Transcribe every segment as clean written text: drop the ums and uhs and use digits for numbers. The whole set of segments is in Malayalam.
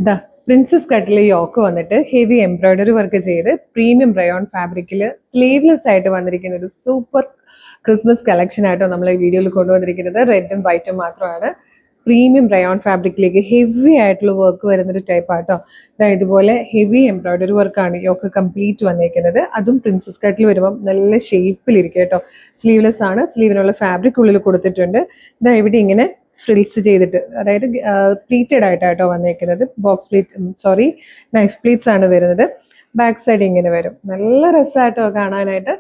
ദാ പ്രിൻസസ് കട്ടിലെ യോക്ക് വന്നിട്ട് ഹെവി എംബ്രോയിഡറി വർക്ക് ചെയ്ത് പ്രീമിയം റയോൺ ഫാബ്രിക്കിൽ സ്ലീവ്ലെസ് ആയിട്ട് വന്നിരിക്കുന്ന ഒരു സൂപ്പർ ക്രിസ്മസ് കളക്ഷൻ ആയിട്ടോ നമ്മൾ ഈ വീഡിയോയിൽ കൊണ്ടുവന്നിരിക്കുന്നത്. റെഡും വൈറ്റും മാത്രമാണ്. പ്രീമിയം റയോൺ ഫാബ്രിക്കിലേക്ക് ഹെവി ആയിട്ടുള്ള വർക്ക് വരുന്നൊരു ടൈപ്പ് ആട്ടോ. ഇതുപോലെ ഹെവി എംബ്രോയിഡറി വർക്കാണ് യോക്ക് കംപ്ലീറ്റ് വന്നിരിക്കുന്നത്. അതും പ്രിൻസസ് കട്ടിൽ വരുമ്പം നല്ല ഷേപ്പിലിരിക്കും കേട്ടോ. സ്ലീവ്ലെസ് ആണ്. സ്ലീവിനുള്ള ഫാബ്രിക് ഉള്ളിൽ കൊടുത്തിട്ടുണ്ട്. ഇവിടെ ഇങ്ങനെ ഫ്രിൽസ് ചെയ്തിട്ട്, അതായത് പ്ലീറ്റഡ് ആയിട്ടാട്ടോ വന്നേക്കുന്നത്. ബോക്സ് പ്ലീറ്റ് നൈഫ് പ്ലീറ്റ്സ് ആണ് വരുന്നത്. ബാക്ക് സൈഡ് ഇങ്ങനെ വരും. നല്ല രസമായിട്ടോ കാണാനായിട്ട്.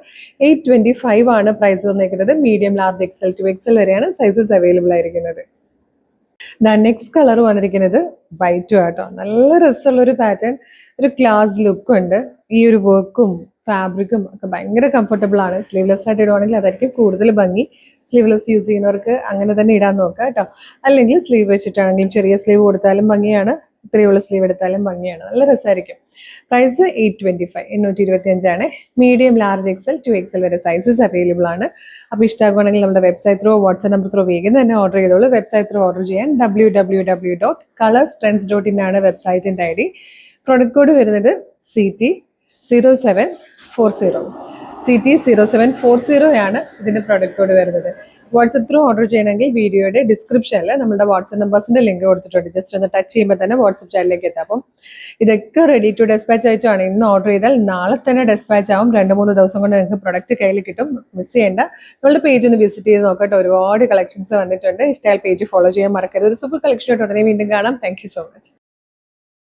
825 ആണ് പ്രൈസ് വന്നേക്കുന്നത്. Medium, large, XL to XL വരെയാണ് സൈസസ് അവൈലബിൾ ആയിരിക്കുന്നത്. നെക്സ്റ്റ് കളർ വന്നിരിക്കുന്നത് വൈറ്റും ആട്ടോ. നല്ല രസമുള്ളൊരു പാറ്റേൺ, ഒരു ക്ലാസ് ലുക്കും ഉണ്ട്. ഈ ഒരു വർക്കും ഫാബ്രിക്കും ഒക്കെ ഭയങ്കര കംഫർട്ടബിൾ ആണ്. സ്ലീവ്ലെസ് ആയിട്ട് ഇടുവാണെങ്കിൽ അതായിരിക്കും കൂടുതൽ ഭംഗി. സ്ലീവ്ലെസ് യൂസ് ചെയ്യുന്നവർക്ക് അങ്ങനെ തന്നെ ഇടാൻ നോക്കാം കേട്ടോ. അല്ലെങ്കിൽ സ്ലീവ് വെച്ചിട്ടാണെങ്കിലും ചെറിയ സ്ലീവ് കൊടുത്താലും ഭംഗിയാണ്, ഇത്രയുള്ള സ്ലീവ് എടുത്താലും ഭംഗിയാണ്. നല്ല രസമായിരിക്കും. Price 825, 825 medium, large, XL to XL വരെ സൈസസ് അവൈലബിൾ ആണ്. അപ്പോൾ ഇഷ്ടമാകുവാണെങ്കിൽ നമ്മുടെ website through, WhatsApp number through വേഗം തന്നെ ഓർഡർ ചെയ്തോളൂ. വെബ്സൈറ്റ് ത്രൂ ഓർഡർ ചെയ്യാൻ www.colorstrends.in ആണ് വെബ്സൈറ്റിൻ്റെ ID. പ്രൊഡക്റ്റ് കോഡ് വരുന്നത് CT0740. CT0740 ആണ് ഇതിൻ്റെ പ്രൊഡക്റ്റ് കോഡ് വരുന്നത്. വാട്സ്ആപ്പ് ത്രൂ ഓർഡർ ചെയ്യണമെങ്കിൽ വീഡിയോയുടെ ഡിസ്ക്രിപ്ഷനിൽ നമ്മുടെ വാട്സ്ആപ്പ് നമ്പേഴ്സിൻ്റെ ലിങ്ക് കൊടുത്തിട്ടുണ്ട്. ജസ്റ്റ് ഒന്ന് ടച്ച് ചെയ്യുമ്പോൾ തന്നെ വാട്സ്ആപ്പ് ചാനലിലേക്ക് എത്താം. അപ്പം ഇതൊക്കെ റെഡി ടു ഡെസ്പാച്ച് ആയിട്ടാണ്. ഇന്ന് ഓർഡർ ചെയ്താൽ നാളെ തന്നെ ഡെസ്പാച്ച് ആവും. 2-3 ദിവസം കൊണ്ട് നിങ്ങൾക്ക് പ്രൊഡക്റ്റ് കയ്യിൽ കിട്ടും. മിസ് ചെയ്യേണ്ട. നിങ്ങളുടെ പേജ് ഒന്ന് വിസിറ്റ് ചെയ്ത് നോക്കട്ടെ. ഒരുപാട് കളക്ഷൻസ് വന്നിട്ടുണ്ട്. ഇഷ്ടമായാൽ പേജ് ഫോളോ ചെയ്യാൻ മറക്കരുത്. ഒരു സൂപ്പർ കളക്ഷൻ ആയിട്ട് ഉടനെ വീണ്ടും കാണാം. Thank you so much.